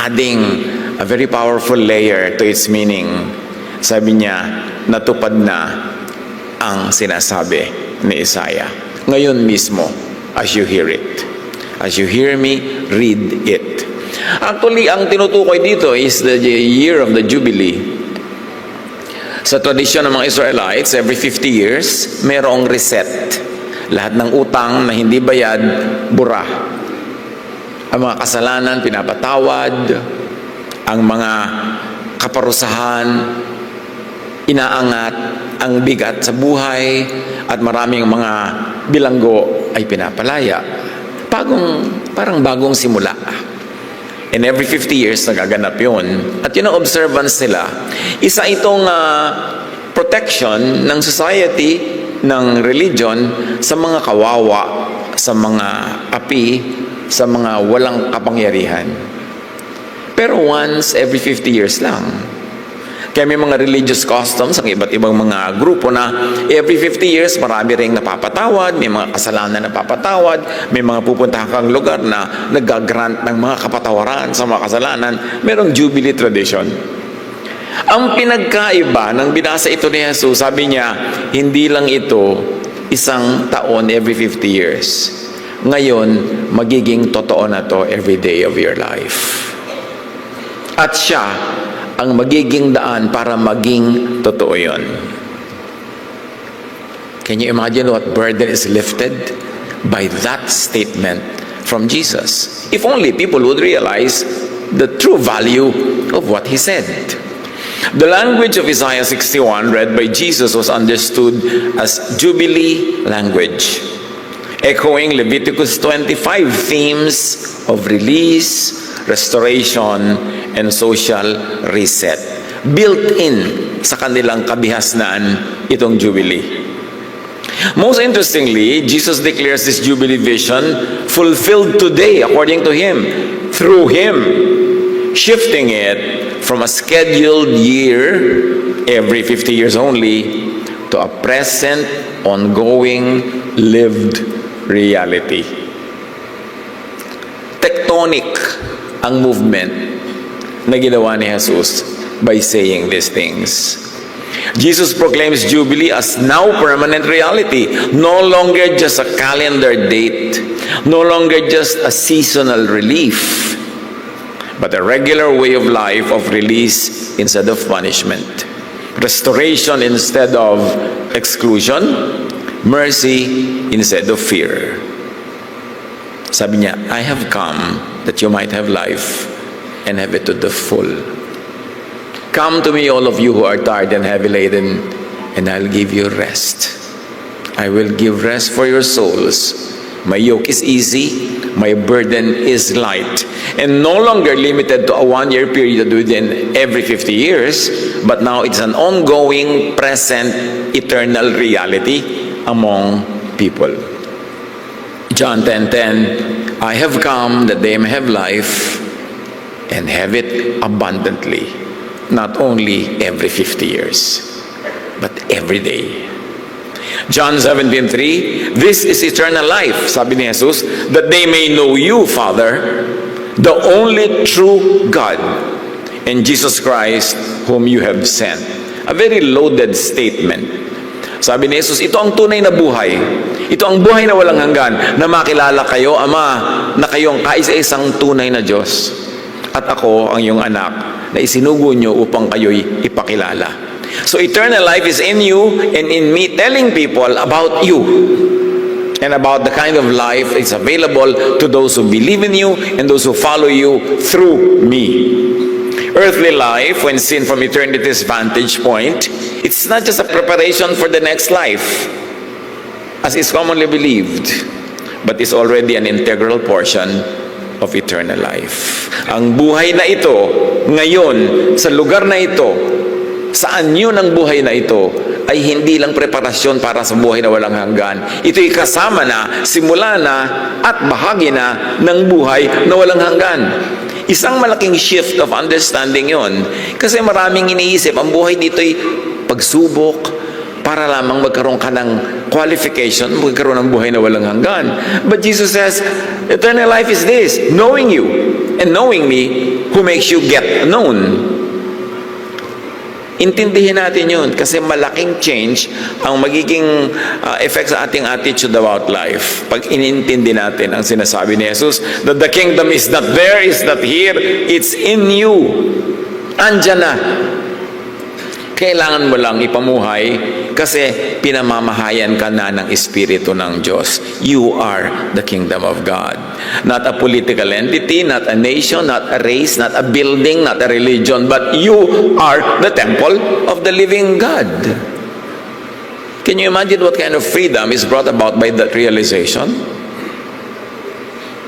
adding a very powerful layer to its meaning. Sabi niya, natupad na ang sinasabi ni Isaiah. Ngayon mismo, as you hear it. As you hear me, read it. Actually, ang tinutukoy dito is the year of the Jubilee. Sa tradisyon ng mga Israelites, every 50 years, mayroong reset. Lahat ng utang na hindi bayad, bura. Ang mga kasalanan, pinapatawad. Ang mga kaparusahan, inaangat. Ang bigat sa buhay. At maraming mga bilanggo ay pinapalaya. Parang bagong simula. And every 50 years, nagaganap yun. At yun ang observance nila. Isa itong protection ng society, ng religion, sa mga kawawa, sa mga api, sa mga walang kapangyarihan. Pero once every 50 years lang. Kaya may mga religious customs ang iba't ibang mga grupo na every 50 years marami ring napapatawad, may mga kasalanan na napapatawad, may mga pupuntahan kang lugar na nag-grant ng mga kapatawaran sa mga kasalanan. Merong Jubilee tradition. Ang pinagkaiba ng binasa ito ni Jesus, sabi niya, hindi lang ito isang taon every 50 years. Ngayon, magiging totoo na to every day of your life. At siya ang magiging daan para maging totoo yun. Can you imagine what burden is lifted by that statement from Jesus? If only people would realize the true value of what he said. The language of Isaiah 61 read by Jesus was understood as Jubilee language, echoing Leviticus 25 themes of release, restoration, and social reset. Built in sa kanilang kabihasnan itong Jubilee. Most interestingly, Jesus declares this Jubilee vision fulfilled today according to Him, through Him, shifting it from a scheduled year, every 50 years only, to a present, ongoing, lived reality. Tectonic ang movement na ginawa ni Jesus by saying these things. Jesus proclaims Jubilee as now permanent reality, no longer just a calendar date, no longer just a seasonal relief, but a regular way of life of release instead of punishment, restoration instead of exclusion, mercy instead of fear. Sabi niya, I have come that you might have life and have it to the full. Come to me, all of you who are tired and heavy laden, and I'll give you rest. I will give rest for your souls. My yoke is easy, my burden is light. And no longer limited to a one-year period within every 50 years, but now it's an ongoing, present, eternal reality among people. John 10:10, I have come that they may have life and have it abundantly, not only every 50 years, but every day. John 17:3, this is eternal life, sabi ni Jesus, that they may know you, Father, the only true God, and Jesus Christ, whom you have sent. A very loaded statement. Sabi ni Jesus, ito ang tunay na buhay. Ito ang buhay na walang hanggan, na makilala kayo, Ama, na kayong kaisa-isang tunay na Diyos. At ako ang iyong anak na isinugo nyo upang kayo'y ipakilala. So eternal life is in you and in me, telling people about you and about the kind of life is available to those who believe in you and those who follow you through me. Earthly life, when seen from eternity's vantage point, it's not just a preparation for the next life, as is commonly believed, but is already an integral portion of eternal life. Ang buhay na ito, ngayon, sa lugar na ito, saan yun ang buhay na ito, ay hindi lang preparasyon para sa buhay na walang hanggan. Ito'y kasama na, simula na, at bahagi na ng buhay na walang hanggan. Isang malaking shift of understanding yon. Kasi maraming iniisip, ang buhay dito'y pagsubok, para lamang magkaroon ka ng qualification, magkaroon ng buhay na walang hanggan. But Jesus says, eternal life is this, knowing you and knowing me, who makes you get known. Intindihin natin yun kasi malaking change ang magiging effect sa ating attitude about life. Pag inintindi natin ang sinasabi ni Jesus, that the kingdom is not there, is not here, it's in you. Andyan na. Kailangan mo lang ipamuhay kasi pinamamahayan ka na ng Espiritu ng Diyos. You are the kingdom of God. Not a political entity, not a nation, not a race, not a building, not a religion, but you are the temple of the living God. Can you imagine what kind of freedom is brought about by that realization?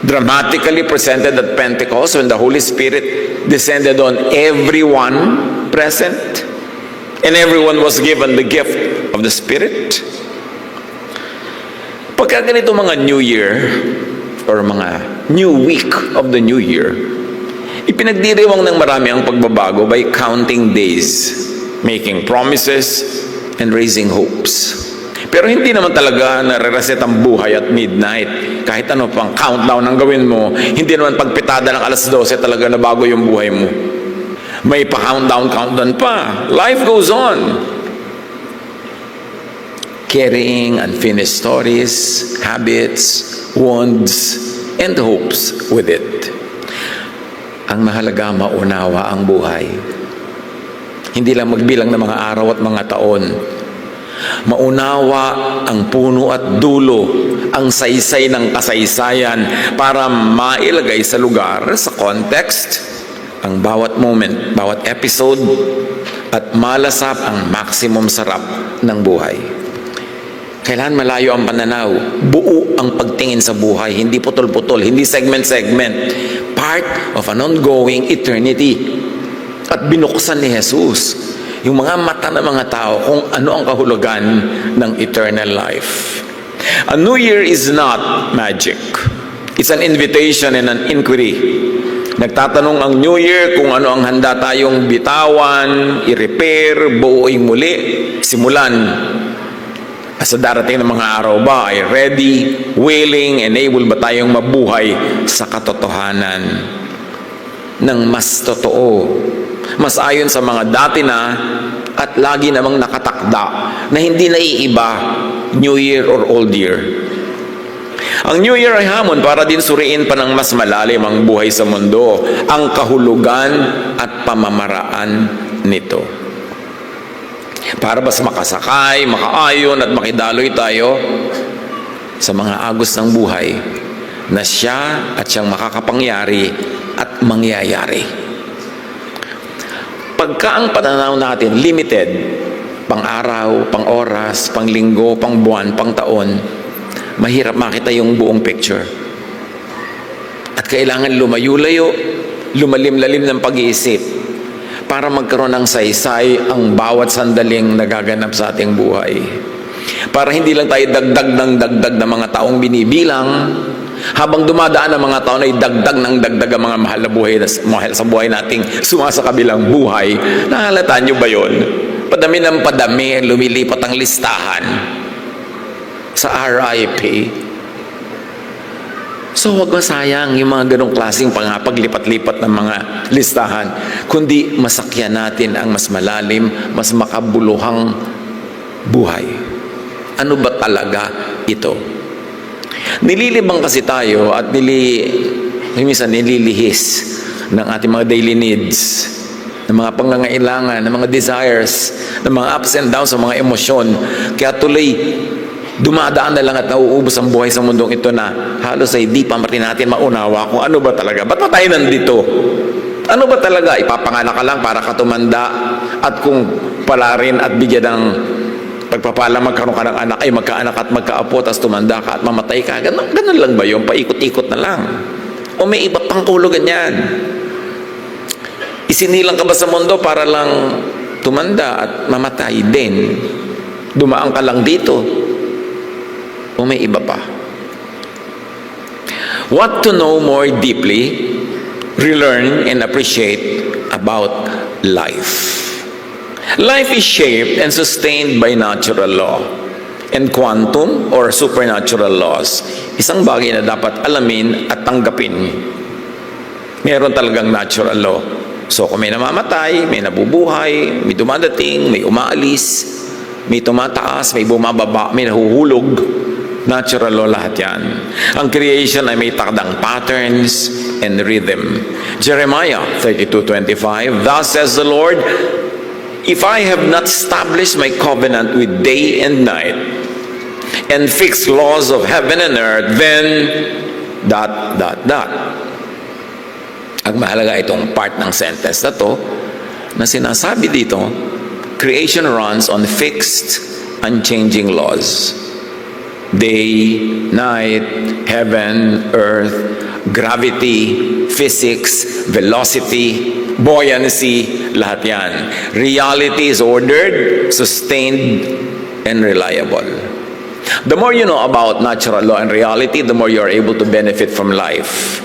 Dramatically presented at Pentecost when the Holy Spirit descended on everyone present. And everyone was given the gift of the Spirit. Pagka ganito mga New Year, or mga New Week of the New Year, ipinagdiriwang ng marami ang pagbabago by counting days, making promises, and raising hopes. Pero hindi naman talaga nare-reset ang buhay at midnight. Kahit ano pang countdown ang gawin mo, hindi naman pagpitada ng alas 12 talaga na bago yung buhay mo. May pa-countdown pa. Life goes on. Carrying unfinished stories, habits, wounds, and hopes with it. Ang mahalaga, maunawa ang buhay. Hindi lang magbilang ng mga araw at mga taon. Maunawa ang puno at dulo, ang saysay ng kasaysayan para mailagay sa lugar, sa context, ang bawat moment, bawat episode, at malasap ang maximum sarap ng buhay. Kailangan malayo ang pananaw, buo ang pagtingin sa buhay, hindi putol-putol, hindi segment-segment, part of an ongoing eternity. At binuksan ni Jesus yung mga mata ng mga tao kung ano ang kahulugan ng eternal life. A New Year is not magic. It's an invitation and an inquiry. Nagtatanong ang New Year kung ano ang handa tayong bitawan, i-repair, buuin muli, simulan. Sa darating ng mga araw ba ay ready, willing, and able ba tayong mabuhay sa katotohanan ng mas totoo, mas ayon sa mga dati na at lagi namang nakatakda na hindi naiiba, New Year or Old Year. Ang New Year ay hamon para din suriin pa ng mas malalim ang buhay sa mundo, ang kahulugan at pamamaraan nito. Para mas makasakay, makaayon at makidaloy tayo sa mga agos ng buhay na siya at siyang makakapangyari at mangyayari. Pagka ang pananaw natin limited, pang araw, pang oras, pang linggo, pang buwan, pang taon, mahirap makita yung buong picture. At kailangan lumayo-layo, lumalim-lalim ng pag-iisip para magkaroon ng saysay ang bawat sandaling nagaganap sa ating buhay. Para hindi lang tayo dagdag ng mga taong binibilang, habang dumadaan ang mga taon ay dagdag ang mga mahal na buhay sa buhay nating sumasakabilang buhay. Nahalata nyo ba yun? Padami ng padami, lumilipat ang listahan sa RIP. So huwag masayang yung mga ganong klaseng paglipat-lipat ng mga listahan, kundi masakyan natin ang mas malalim, mas makabuluhang buhay. Ano ba talaga ito? Nililibang kasi tayo at minsan nililihis ng ating mga daily needs, ng mga pangangailangan, ng mga desires, ng mga ups and downs, ng mga emosyon. Kaya tuloy, dumadaan na lang at nauubos ang buhay sa mundong ito na halos ay di pa natin maunawa kung ano ba talaga. Ba't ba tayo nandito? Ano ba talaga? Ipapanganak ka lang para ka tumanda at kung pala rin at bigyan ng pagpapala magkaroon ka ng anak ay magkaanak at magkaapo tapos tumanda ka at mamatay ka. Ganun lang ba yun? Paikot-ikot na lang. O may iba pang kahulugan yan? Isinilang ka ba sa mundo para lang tumanda at mamatay din? Dumaan ka lang dito? O may iba pa? What to know more deeply, relearn and appreciate about life. Life is shaped and sustained by natural law and quantum or supernatural laws. Isang bagay na dapat alamin at tanggapin. Meron talagang natural law. So kung may namamatay, may nabubuhay, may dumadating, may umaalis, may tumataas, may bumababa, may nahuhulog, natural law lahat yan. Ang creation ay may takdang patterns and rhythm. Jeremiah 32:25, "Thus says the Lord, if I have not established my covenant with day and night, and fixed laws of heaven and earth, then ... Ang mahalaga itong part ng sentence na to, na sinasabi dito, creation runs on fixed, unchanging laws. Day, night, heaven, earth, gravity, physics, velocity, buoyancy, lahat yan. Reality is ordered, sustained, and reliable. The more you know about natural law and reality, the more you are able to benefit from life.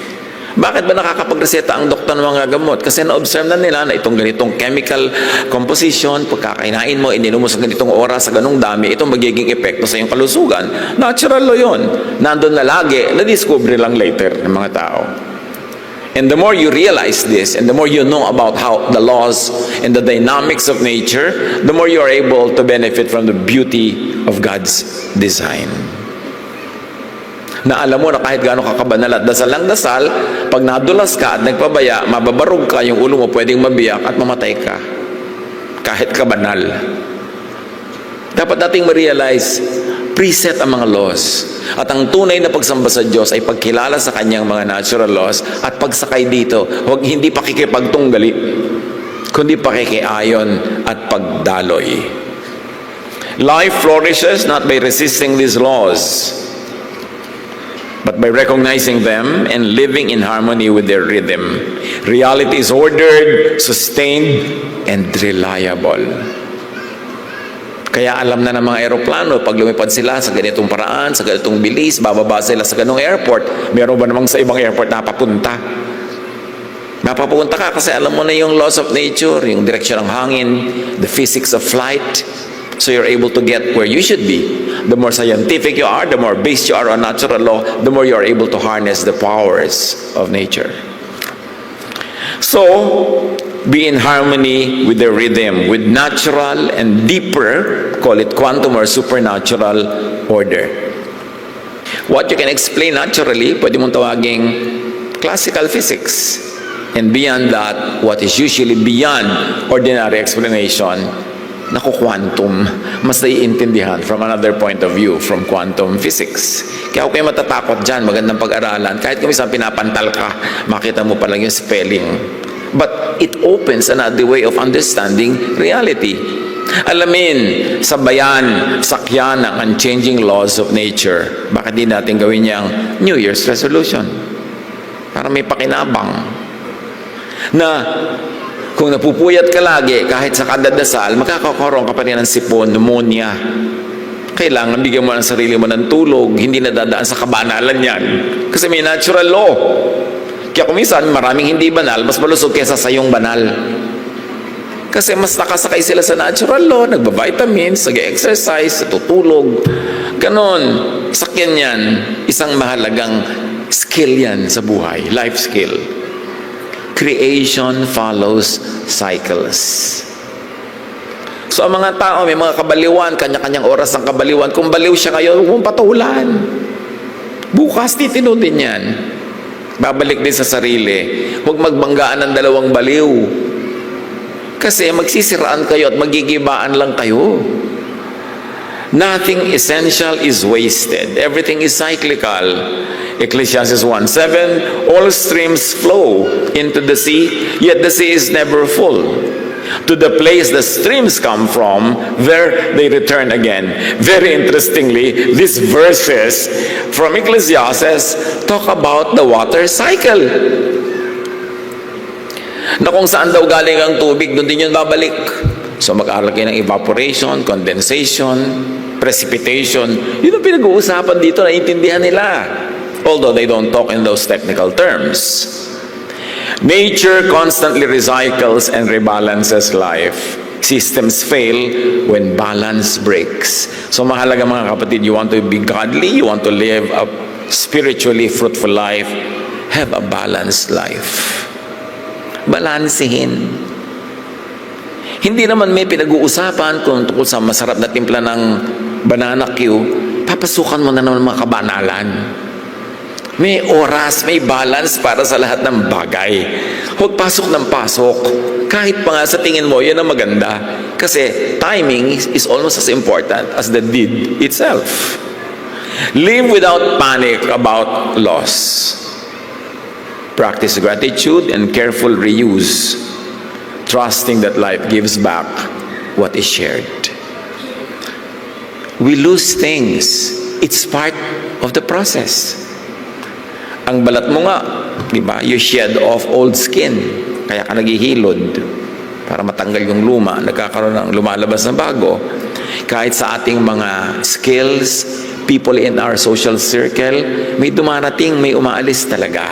Bakit ba nakakapagreseta ang doktor ng mga gamot? Kasi na-observe na nila na itong ganitong chemical composition, pagkakainain mo, ininom mo sa ganitong oras, sa ganong dami, itong magiging epekto sa iyong kalusugan. Natural law yun. Nandun na lagi, na-discover lang later ng mga tao. And the more you realize this, and the more you know about how the laws and the dynamics of nature, the more you are able to benefit from the beauty of God's design. Na alam mo na kahit gaano kakabanal at dasal lang dasal, pag nadulas ka at nagpabaya, mababarog ka, yung ulo mo pwedeng mabiyak at mamatay ka. Kahit kabanal. Dapat nating ma-realize, preset ang mga laws. At ang tunay na pagsamba sa Diyos ay pagkilala sa kanyang mga natural laws at pagsakay dito, hindi pakikipagtunggali, kundi pakikiayon at pagdaloy. Life flourishes not by resisting these laws, but by recognizing them and living in harmony with their rhythm. Reality is ordered, sustained, and reliable. Kaya alam na ng mga eroplano, pag lumipad sila sa ganitong paraan, sa ganitong bilis, bababa sila sa ganong airport. Meron ba namang sa ibang airport napapunta? Napapunta ka kasi alam mo na yung laws of nature, yung direksyon ng hangin, the physics of flight. So you're able to get where you should be. The more scientific you are, the more based you are on natural law, the more you are able to harness the powers of nature. So, be in harmony with the rhythm, with natural and deeper, call it quantum or supernatural order. What you can explain naturally, pwede mong tawaging classical physics. And beyond that, what is usually beyond ordinary explanation, naku-quantum, mas naiintindihan from another point of view, from quantum physics. Kaya huwag kayo matatakot dyan, magandang pag-aralan. Kahit kung isang pinapantal ka, makita mo pa lang yung spelling. But it opens another way of understanding reality. Alamin, sabayan, sakyan ang unchanging laws of nature. Bakit di natin gawin niyang New Year's resolution? Para may pakinabang. Na kung napupuyat ka lagi, kahit sa kadadasal, makakakaroon ka pa rin ng sipon, pneumonia. Kailangan bigyan mo ng sarili mo ng tulog, hindi nadadaan sa kabanalan yan. Kasi may natural law. Kaya kung minsan, maraming hindi banal, mas malusog kaysa sa iyong banal. Kasi mas nakasakay sila sa natural law, nagba-vitamins, nag-exercise, tutulog. Ganon. Sakyan yan. Isang mahalagang skill yan sa buhay, life skill. Creation follows cycles. So ang mga tao, may mga kabaliwan, kanya-kanyang oras ng kabaliwan. Kung baliw siya ngayon, huwag mong patulan. Bukas, titino din yan. Babalik din sa sarili. Huwag magbanggaan ng dalawang baliw. Kasi magsisiraan kayo at magigibaan lang kayo. Nothing essential is wasted. Everything is cyclical. Ecclesiastes 1:7, all streams flow into the sea, yet the sea is never full. To the place the streams come from, there they return again. Very interestingly, these verses from Ecclesiastes talk about the water cycle. Na kung saan daw galing ang tubig, doon din yun babalik. So mag-aaral kayo ng evaporation, condensation, precipitation. Yun ang pinag-uusapan dito, naiintindihan nila. Although they don't talk in those technical terms. Nature constantly recycles and rebalances life. Systems fail when balance breaks. So mahalaga mga kapatid, you want to be godly, you want to live a spiritually fruitful life, have a balanced life. Balansehin. Hindi naman may pinag-uusapan kung tungkol sa masarap na timpla ng banana Q, papasukan mo na naman mga kabanalan. May oras, may balance para sa lahat ng bagay. Huwag pasok ng pasok. Kahit pa nga sa tingin mo, yan ang maganda. Kasi timing is almost as important as the deed itself. Live without panic about loss. Practice gratitude and careful reuse, trusting that life gives back what is shared. We lose things. It's part of the process. Ang balat mo nga, di ba? You shed off old skin. Kaya ka naghihilod para matanggal yung luma. Nagkakaroon ng lumalabas na bago. Kahit sa ating mga skills, people in our social circle, may dumarating, may umaalis talaga.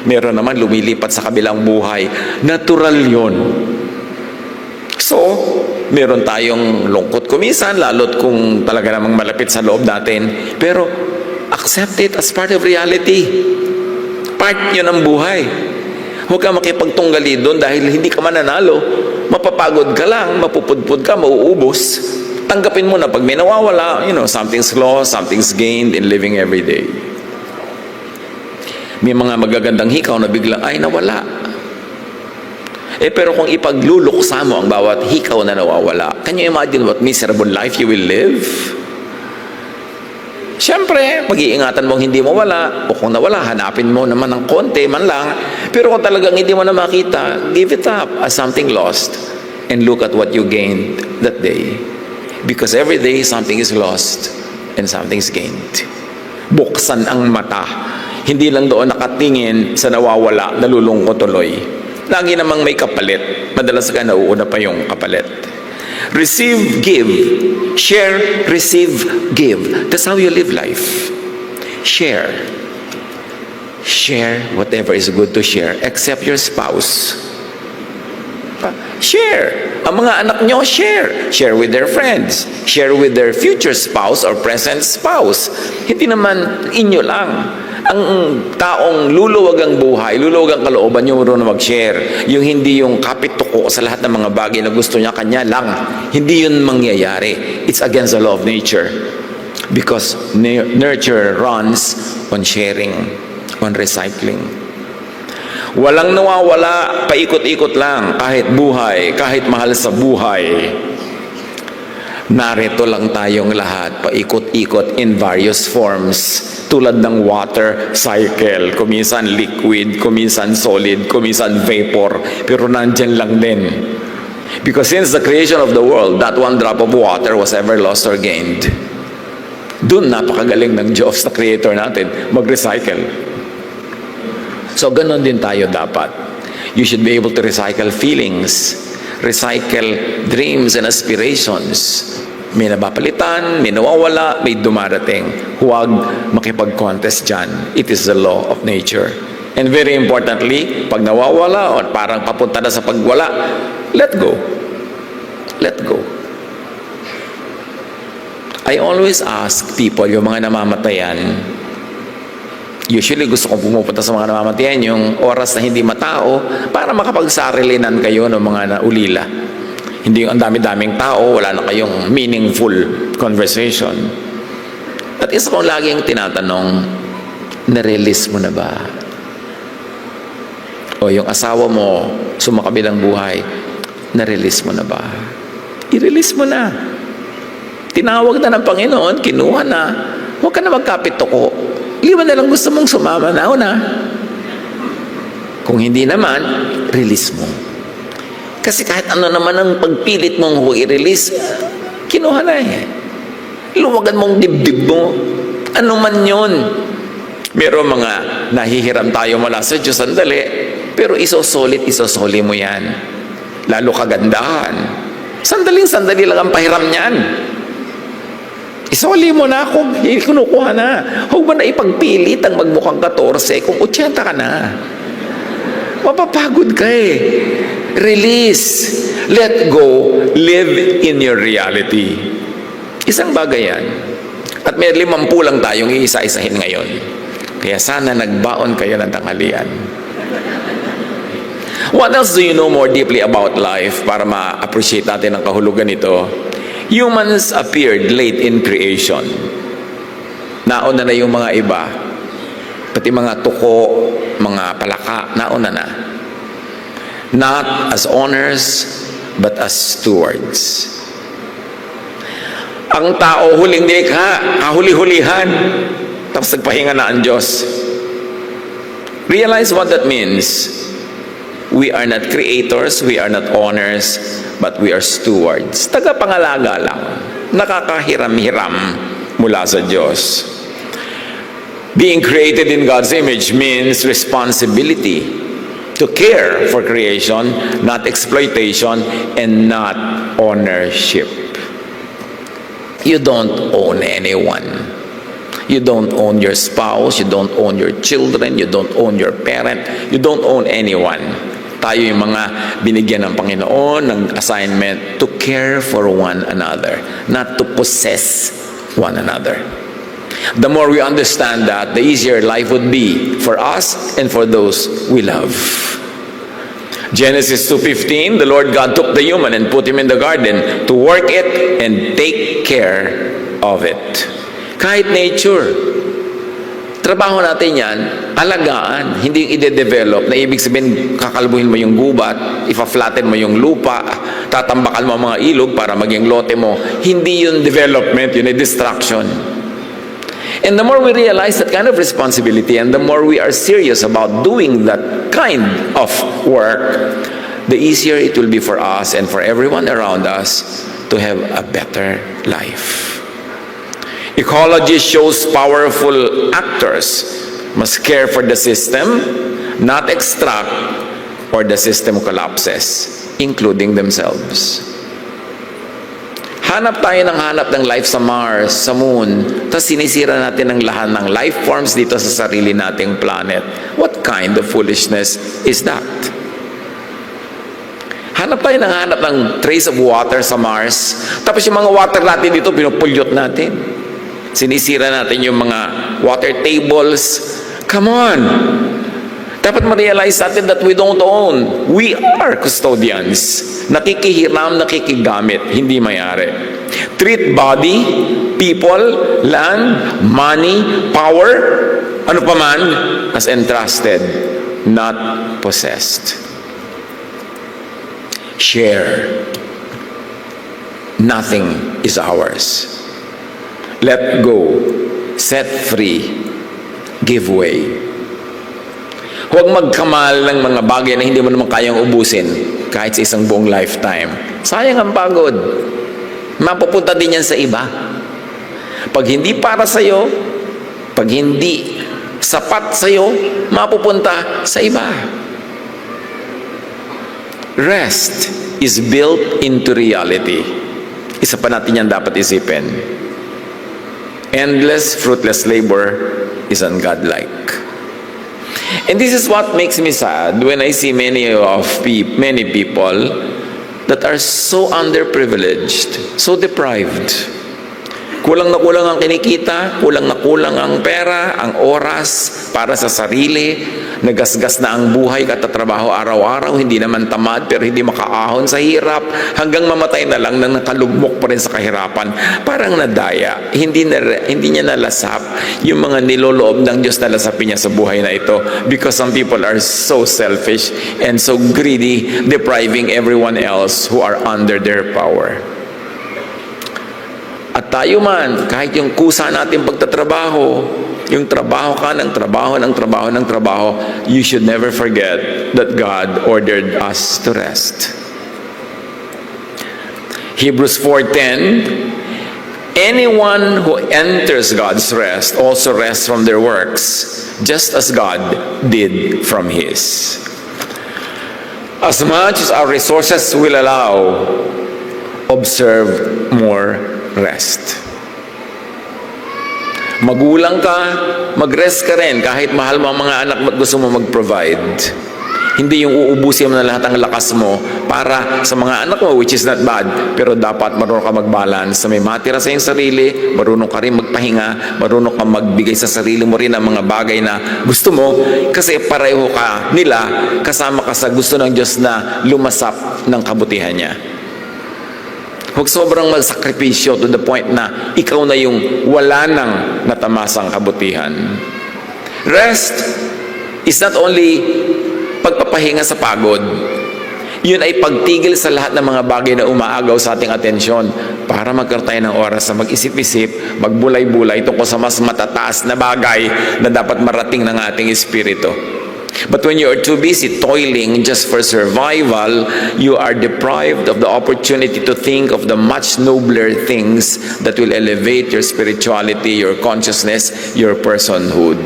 Meron naman lumilipat sa kabilang buhay. Natural yon. So, meron tayong lungkot kumisan, lalo't kung talaga namang malapit sa loob natin. Pero, accept it as part of reality. Part yun ng buhay. Huwag ka makipagtunggali doon dahil hindi ka mananalo. Mapapagod ka lang, mapupudpud ka, mauubos. Tanggapin mo na pag may nawawala, something's lost, something's gained in living every day. May mga magagandang hikaw na biglang, ay nawala. Pero kung ipagluluksa mo ang bawat hikaw na nawawala, can you imagine what miserable life you will live? Siyempre, mag-iingatan mong hindi mo wala, o kung nawala, hanapin mo naman ng konti man lang. Pero kung talagang hindi mo na makita, give it up as something lost and look at what you gained that day. Because every day, something is lost and something's gained. Buksan ang mata. Hindi lang doon nakatingin sa nawawala, nalulungkot tuloy. Lagi namang may kapalit. Madalas ka nauuna pa yung kapalit. Receive, give. Share, receive, give. That's how you live life. Share. Share whatever is good to share, except your spouse. Share. Ang mga anak nyo, share. Share with their friends. Share with their future spouse or present spouse. Hindi naman inyo lang. Ang taong luluwag ang buhay, luluwag ang kalooban, yung marunong mag-share. Yung hindi yung kapit-tuko sa lahat ng mga bagay na gusto niya, kanya lang. Hindi yun mangyayari. It's against the law of nature. Because nurture runs on sharing, on recycling. Walang nawawala, paikot-ikot lang, kahit buhay, kahit mahal sa buhay. Narito lang tayong lahat, paikot-ikot in various forms. Tulad ng water cycle, kuminsan liquid, kuminsan solid, kuminsan vapor, pero nandyan lang din. Because since the creation of the world, that one drop of water was ever lost or gained. Doon napakagaling ng Diyos na creator natin, mag-recycle. So ganon din tayo dapat. You should be able to recycle feelings, recycle dreams and aspirations. May nabapalitan, may nawawala, may dumarating. Huwag makipag-contest dyan. It is the law of nature. And very importantly, pag nawawala o parang papunta na sa pagwala, let go. Let go. I always ask people, yung mga namamatayan, usually gusto kong pumupunta sa mga namamatayan, yung oras na hindi matao, para makapagsarilinan kayo ng mga naulila. Hindi yung ang dami-daming tao, wala na kayong meaningful conversation. At isa kong laging tinatanong, na-release mo na ba? O yung asawa mo, sumakabilang buhay, na-release mo na ba? I-release mo na. Tinawag na ng Panginoon, kinuha na. Huwag ka na magkapit-tuko. Iwan na lang gusto mong sumama na una. Kung hindi naman, release mo. Kasi kahit ano naman ang pagpilit mong i-release, kinuha na eh. Luwagan mong dibdib mo. Ano man yun. Meron mga nahihiram tayo mula sa Diyos, sandali. Pero isosoli mo yan. Lalo kagandahan. Sandaling-sandali lang ang pahiram niyan. Isoli mo na kung kinukuha na. Huwag mo na ipagpilit ang magmukhang 14 kung 80 ka na. Mapapagod ka eh. Release. Let go. Live in your reality. Isang bagay yan. At may 50 lang tayong iisa-isahin ngayon. Kaya sana nagbaon kayo ng tanghalian. What else do you know more deeply about life para ma-appreciate natin ang kahulugan nito? Humans appeared late in creation. Nauna na yung mga iba. Pati mga tuko, mga palaka, nauna na. Not as owners, but as stewards. Ang tao huling likha, kahuli-hulihan, tapos nagpahinga na ang Diyos. Realize what that means. We are not creators, we are not owners, but we are stewards. Tagapangalaga lang, nakakahiram-hiram mula sa Diyos. Being created in God's image means responsibility to care for creation, not exploitation, and not ownership. You don't own anyone. You don't own your spouse, you don't own your children, you don't own your parent, you don't own anyone. Tayo yung mga binigyan ng Panginoon ng assignment to care for one another, not to possess one another. The more we understand that, the easier life would be for us and for those we love. Genesis 2:15, the Lord God took the human and put him in the garden to work it and take care of it. Kahit nature, trabaho natin yan, alagaan, hindi yung ide-develop, na ibig sabihin, kakalbuhin mo yung gubat, ipa-flatten mo yung lupa, tatambakan mo ang mga ilog para maging lote mo. Hindi yun development, yun ay distraction. And the more we realize that kind of responsibility, and the more we are serious about doing that kind of work, the easier it will be for us and for everyone around us to have a better life. Ecology shows powerful actors must care for the system, not extract, or the system collapses, including themselves. Hanap tayo ng life sa Mars, sa Moon, tapos sinisira natin ang lahat ng life forms dito sa sarili nating planet. What kind of foolishness is that? Hanap ng trace of water sa Mars, tapos yung mga water natin dito, pinupulyot natin. Sinisira natin yung mga water tables. Come on! Dapat ma-realize natin that we don't own. We are custodians. Nakikihiram, nakikigamit, hindi mayari. Treat body, people, land, money, power, ano pa man, as entrusted, not possessed. Share. Nothing is ours. Let go, set free, give way. Huwag magkamal ng mga bagay na hindi mo naman kayang ubusin kahit sa isang buong lifetime. Sayang ang pagod. Mapupunta din yan sa iba. Pag hindi para sa'yo, pag hindi sapat sa'yo, mapupunta sa iba. Rest is built into reality. Isa pa natin yan dapat isipin. Endless, fruitless labor is ungodlike. And this is what makes me sad when I see many people that are so underprivileged, so deprived. Kulang na kulang ang kinikita, kulang na kulang ang pera, ang oras para sa sarili, nagasgas na ang buhay katatrabaho araw-araw, hindi naman tamad pero hindi makaahon sa hirap, hanggang mamatay na lang nang nakalugmok pa rin sa kahirapan. Parang nadaya, hindi niya nalasap yung mga niloloob ng Diyos na lasapin niya sa buhay na ito, because some people are so selfish and so greedy, depriving everyone else who are under their power. At tayo man, kahit yung kusa natin pagtatrabaho, yung trabaho ka ng trabaho, you should never forget that God ordered us to rest. Hebrews 4:10, anyone who enters God's rest also rests from their works, just as God did from His. As much as our resources will allow, observe more rest. Magulang ka, mag-rest ka rin kahit mahal mo ang mga anak mo at gusto mo mag-provide. Hindi yung uubusin mo na lahat ng lakas mo para sa mga anak mo, which is not bad. Pero dapat marunong ka mag-balance. May matira sa iyong sarili, marunong ka rin magpahinga, marunong ka magbigay sa sarili mo rin ng mga bagay na gusto mo. Kasi pareho ka nila, kasama ka sa gusto ng Diyos na lumasap ng kabutihan niya. Huwag sobrang magsakripisyo to the point na ikaw na yung wala nang natamasang kabutihan. Rest is not only pagpapahinga sa pagod. Yun ay pagtigil sa lahat ng mga bagay na umaagaw sa ating atensyon para magkaroon tayo ng oras na mag-isip-isip, magbulay-bulay tungkol sa mas matataas na bagay na dapat marating ng ating espiritu. But when you are too busy toiling just for survival, you are deprived of the opportunity to think of the much nobler things that will elevate your spirituality, your consciousness, your personhood.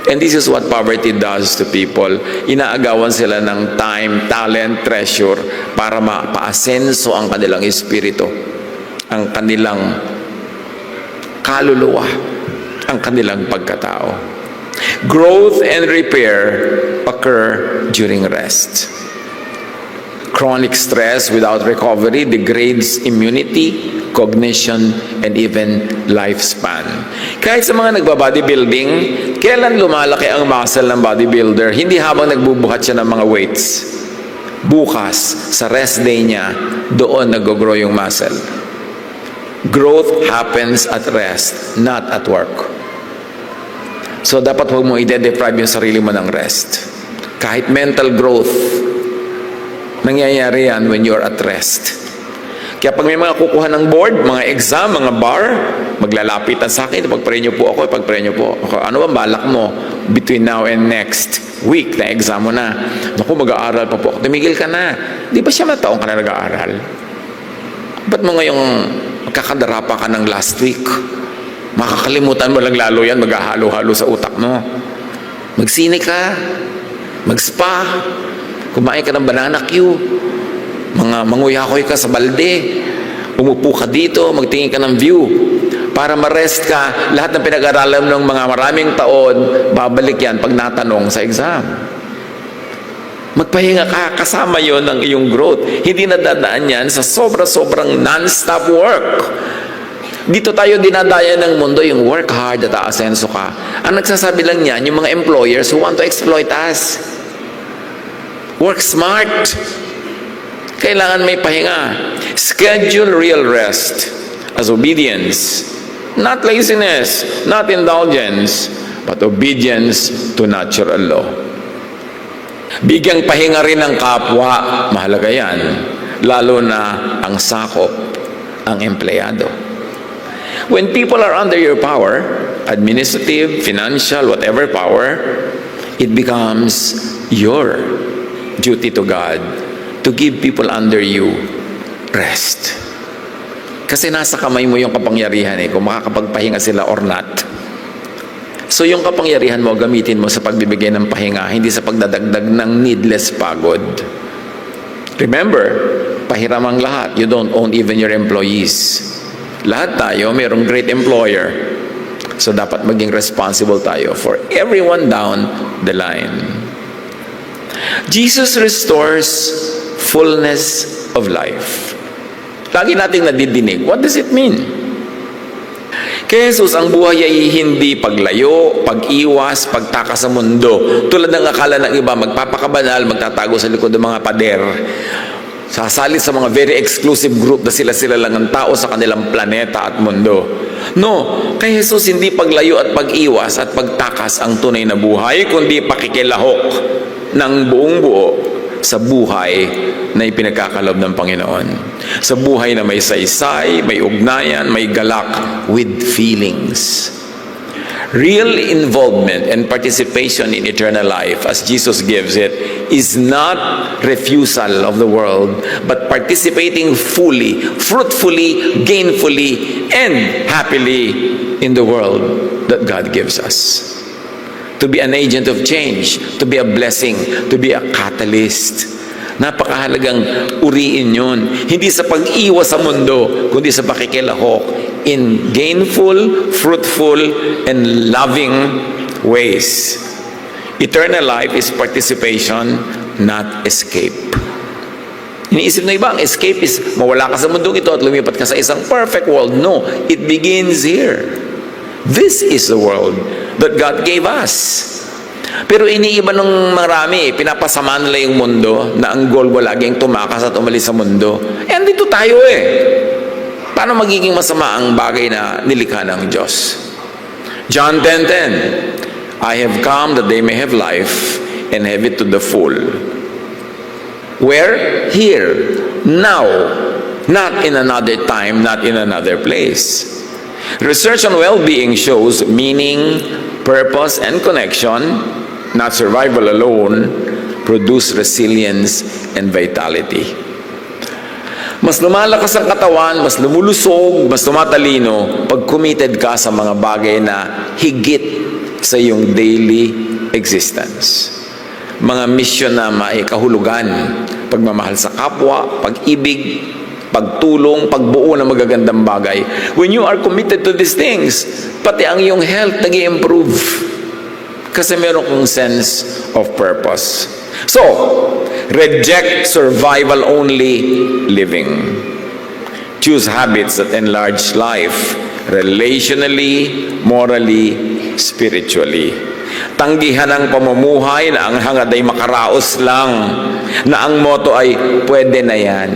And this is what poverty does to people. Inaagawan sila ng time, talent, treasure para mapaasenso ang kanilang espiritu, ang kanilang kaluluwa, ang kanilang pagkatao. Growth and repair occur during rest. Chronic stress without recovery degrades immunity, cognition, and even lifespan. Kahit sa mga nagba-bodybuilding, kailan lumalaki ang muscle ng bodybuilder? Hindi habang nagbubuhat siya ng mga weights. Bukas, sa rest day niya, doon nag-grow yung muscle. Growth happens at rest, not at work. So dapat huwag mo i-deprive yung sarili mo ng rest. Kahit mental growth, nangyayari yan when you're at rest. Kaya pag may mga kukuha ng board, mga exam, mga bar, maglalapitan sa akin, pag-pray niyo po ako, pag-pray niyo po ako. Ano ba balak mo between now and next week na exam mo na? Naku, mag-aaral pa po ako. Tumigil ka na. Di ba siya mataong ka na nag-aaral? Ba't mo ngayong magkakadarapa ka ng last week? Makakalimutan mo lang lalo yan, maghahalo-halo sa utak mo. Magsine ka, mag-spa, kumain ka ng banana Q, manguyakoy ka sa balde, umupo ka dito, magtingin ka ng view, para ma-rest ka. Lahat ng pinag-aralan ng mga maraming taon, babalik yan pag natanong sa exam. Magpahinga ka, kasama yon ng iyong growth. Hindi nadadaan yan sa sobra-sobrang non-stop work. Dito tayo dinadaya ng mundo, yung work hard at aasenso ka. Ang nagsasabi lang niyan, yung mga employers who want to exploit us. Work smart. Kailangan may pahinga. Schedule real rest as obedience. Not laziness, not indulgence, but obedience to natural law. Bigyang pahinga rin ng kapwa, mahalaga yan. Lalo na ang sakop, ang empleyado. When people are under your power, administrative, financial, whatever power, it becomes your duty to God to give people under you rest. Kasi nasa kamay mo yung kapangyarihan kung makakapagpahinga sila or not. So yung kapangyarihan mo, gamitin mo sa pagbibigay ng pahinga, hindi sa pagdadagdag ng needless pagod. Remember, pahiram ang lahat. You don't own even your employees. Lahat tayo mayroong great employer. So dapat maging responsible tayo for everyone down the line. Jesus restores fullness of life. Lagi nating nadidinig. What does it mean? Kay Jesus, ang buhay ay hindi paglayo, pag-iwas, pagtakas sa mundo. Tulad ng akala ng iba, magpapakabanal, magtatago sa likod ng mga pader. Sasalit sa mga very exclusive group na sila lang ang tao sa kanilang planeta at mundo. No, kay Jesus hindi paglayo at pag-iwas at pagtakas ang tunay na buhay, kundi pakikilahok ng buong buo sa buhay na ipinagkakalob ng Panginoon. Sa buhay na may saysay, may ugnayan, may galak with feelings. Real involvement and participation in eternal life, as Jesus gives it, is not refusal of the world, but participating fully, fruitfully, gainfully, and happily in the world that God gives us. To be an agent of change, to be a blessing, to be a catalyst. Napakahalagang uriin yun. Hindi sa pag-iwas sa mundo, kundi sa pakikilahok in gainful, fruitful, and loving ways. Eternal life is participation, not escape. Iniisip na iba, ang escape is mawala ka sa mundong ito at lumipat ka sa isang perfect world. No, it begins here. This is the world that God gave us. Pero iniiba ng marami, pinapasama nila yung mundo na ang goal mo laging tumakas at umalis sa mundo. Eh, andito tayo eh. Paano magiging masama ang bagay na nilikha ng Diyos? John 10:10, I have come that they may have life and have it to the full. Where? Here. Now. Not in another time, not in another place. Research on well-being shows meaning, purpose, and connection, not survival alone, produce resilience and vitality. Mas lumalakas ang katawan, mas lumulusog, mas tumatalino pag committed ka sa mga bagay na higit sa iyong daily existence. Mga mission na maikahulugan, pagmamahal sa kapwa, pag-ibig, pagtulong, pagbuo ng magagandang bagay. When you are committed to these things, pati ang iyong health nag-i-improve. Kasi meron kong sense of purpose. So, reject survival-only living. Choose habits that enlarge life, relationally, morally, spiritually. Tanggihan ang pamumuhay na ang hangad ay makaraos lang, na ang motto ay, pwede na yan.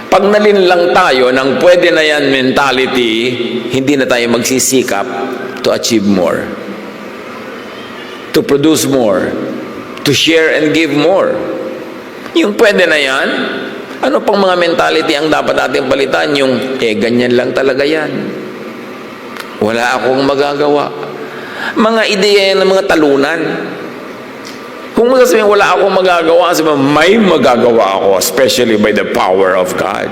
Pag nalinlang tayo ng pwede na yan mentality, hindi na tayo magsisikap to achieve more, to produce more, to share and give more. Yung pwede na yan, ano pang mga mentality ang dapat natin palitan? Yung, ganyan lang talaga yan. Wala akong magagawa. Mga ideya yan ng mga talunan. Kung masasabihin, wala akong magagawa, sabihin, may magagawa ako, especially by the power of God.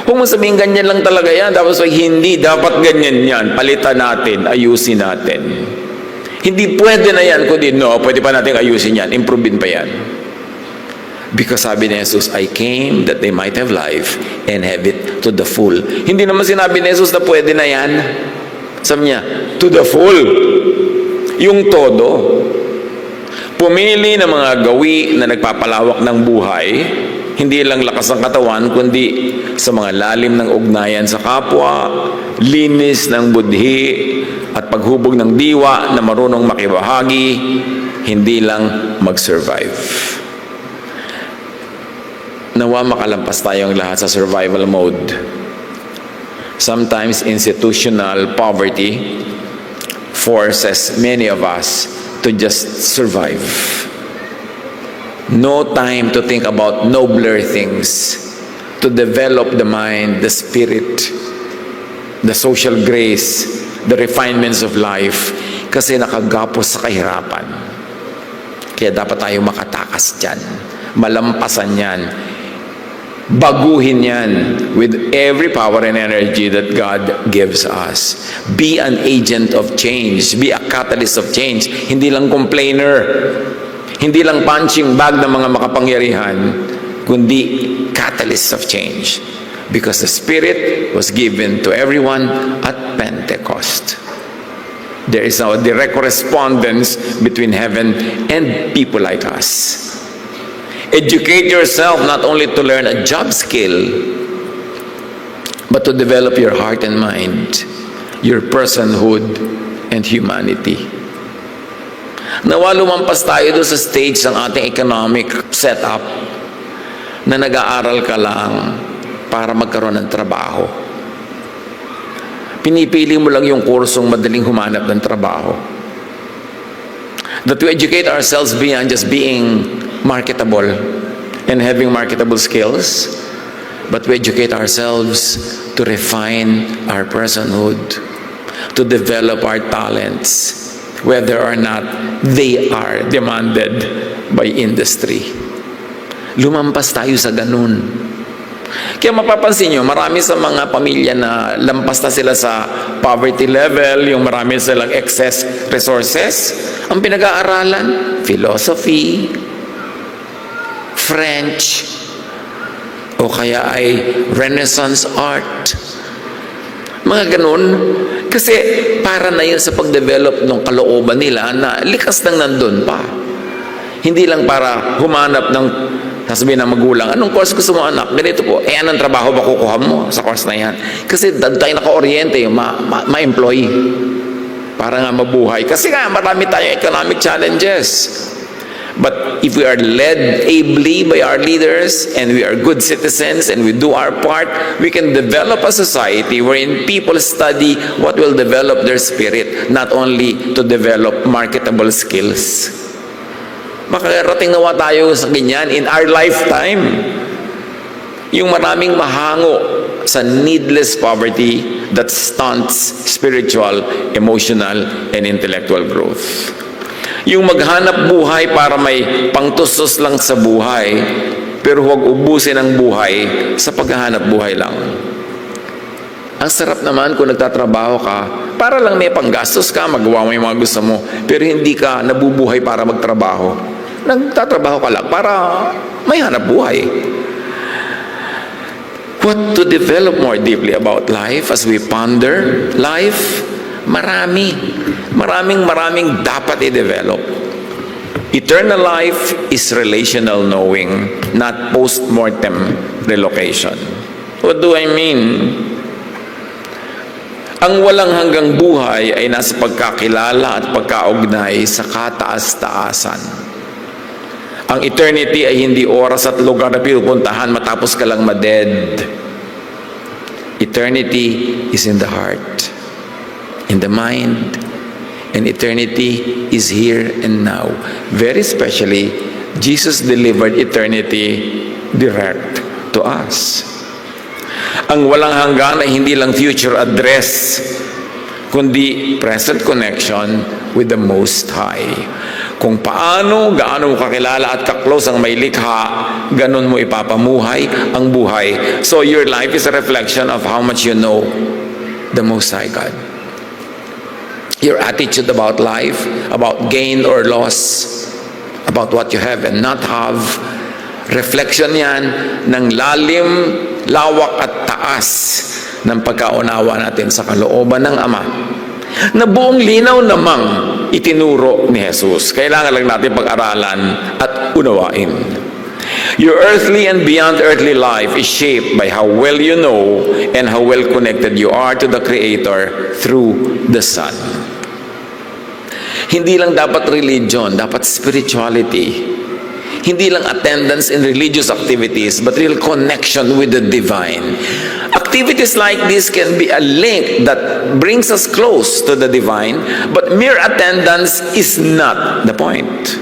Kung masabihin, ganyan lang talaga yan, tapos hindi, dapat ganyan yan, palitan natin, ayusin natin. Hindi pwede na yan, kundi no, pwede pa natin ayusin yan, improvein pa yan. Because sabi ni Jesus, I came that they might have life and have it to the full. Hindi naman sinabi ni Jesus na pwede na yan. Sabi niya, to the full. Yung todo. Pumili ng mga gawi na nagpapalawak ng buhay, hindi lang lakas ng katawan, kundi sa mga lalim ng ugnayan sa kapwa, linis ng budhi, at paghubog ng diwa na marunong makibahagi, hindi lang mag-survive. Nawa makalampas tayong lahat sa survival mode. Sometimes institutional poverty forces many of us to just survive. No time to think about nobler things, to develop the mind, the spirit, the social grace, the refinements of life, kasi nakagapos sa kahirapan. Kaya dapat tayo makatakas dyan, malampasan yan, baguhin yan with every power and energy that God gives us. Be an agent of change. Be a catalyst of change. Hindi lang complainer. Hindi lang punching bag ng mga makapangyarihan, kundi catalyst of change. Because the Spirit was given to everyone at Pentecost. There is now a direct correspondence between heaven and people like us. Educate yourself not only to learn a job skill, but to develop your heart and mind, your personhood and humanity. Nawa lumampas tayo doon sa stage ng ating economic setup na nag-aaral ka lang para magkaroon ng trabaho. Pinipili mo lang yung kursong madaling humanap ng trabaho. That we educate ourselves beyond just being marketable and having marketable skills, but we educate ourselves to refine our personhood, to develop our talents, whether or not they are demanded by industry. Lumampas tayo sa ganun. Kaya mapapansin nyo, marami sa mga pamilya na lampas na sila sa poverty level, yung marami silang excess resources, ang pinag-aaralan, philosophy, French, o kaya ay Renaissance art. Mga ganun. Kasi para na yun sa pag-develop ng kalooban nila na likas nang nandun pa. Hindi lang para humanap ng, sasabihin ng magulang, anong course gusto mo anak? Ganito po. Anong trabaho ba kukuha mo sa course na yan? Kasi tayo naka-oriente, ma-employee. Para nga mabuhay. Kasi nga, marami tayong economic challenges. But if we are led ably by our leaders and we are good citizens and we do our part, we can develop a society wherein people study what will develop their spirit, not only to develop marketable skills. Makakarating nawa tayo sa ganyan in our lifetime. Yung maraming mahango sa needless poverty that stunts spiritual, emotional, and intellectual growth. Yung maghanap buhay para may pangtustos lang sa buhay, pero huwag ubusin ang buhay sa paghahanap buhay lang. Ang sarap naman kung nagtatrabaho ka, para lang may panggastos ka, magawa mo yung mga gusto mo, pero hindi ka nabubuhay para magtrabaho. Nagtatrabaho ka lang para may hanap buhay. What to develop more deeply about life as we ponder life? Maraming dapat i-develop. Eternal life is relational knowing, not post-mortem relocation. What do I mean? Ang walang hanggang buhay ay nasa pagkakilala at pagkaugnay sa kataas-taasan. Ang eternity ay hindi oras at lugar na pinupuntahan matapos ka lang ma-dead. Eternity is in the heart, in the mind, and eternity is here and now. Very specially, Jesus delivered eternity direct to us. Ang walang hanggan ay hindi lang future address, kundi present connection with the Most High. Kung gaano mo kakilala at kaklose ang may likha, ganun mo ipapamuhay ang buhay. So your life is a reflection of how much you know the Most High God. Your attitude about life, about gain or loss, about what you have and not have, reflection yan ng lalim, lawak at taas ng pagkaunawa natin sa kalooban ng Ama, na buong linaw namang itinuro ni Jesus. Kailangan lang natin pag-aralan at unawain. Your earthly and beyond earthly life is shaped by how well you know and how well connected you are to the Creator through the Son. Hindi lang dapat religion, dapat spirituality. Hindi lang attendance in religious activities, but real connection with the divine. Activities like this can be a link that brings us close to the divine, but mere attendance is not the point.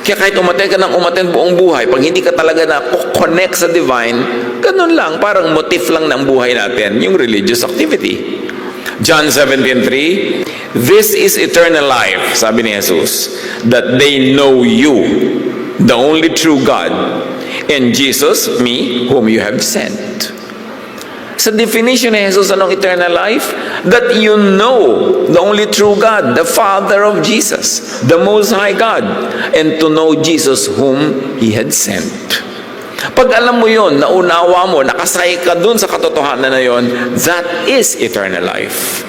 Kaya kahit umaten ka ng umaten buong buhay, pag hindi ka talaga na-connect sa divine, ganun lang, parang motif lang ng buhay natin, yung religious activity. John 17:3, this is eternal life, sabi ni Jesus, that they know you, the only true God, and Jesus, me, whom you have sent. Sa definition ni Jesus, anong eternal life? That you know the only true God, the Father of Jesus, the Most High God, and to know Jesus whom He had sent. Pag alam mo yon, naunawa mo, nakasay ka dun sa katotohanan na yon, that is eternal life.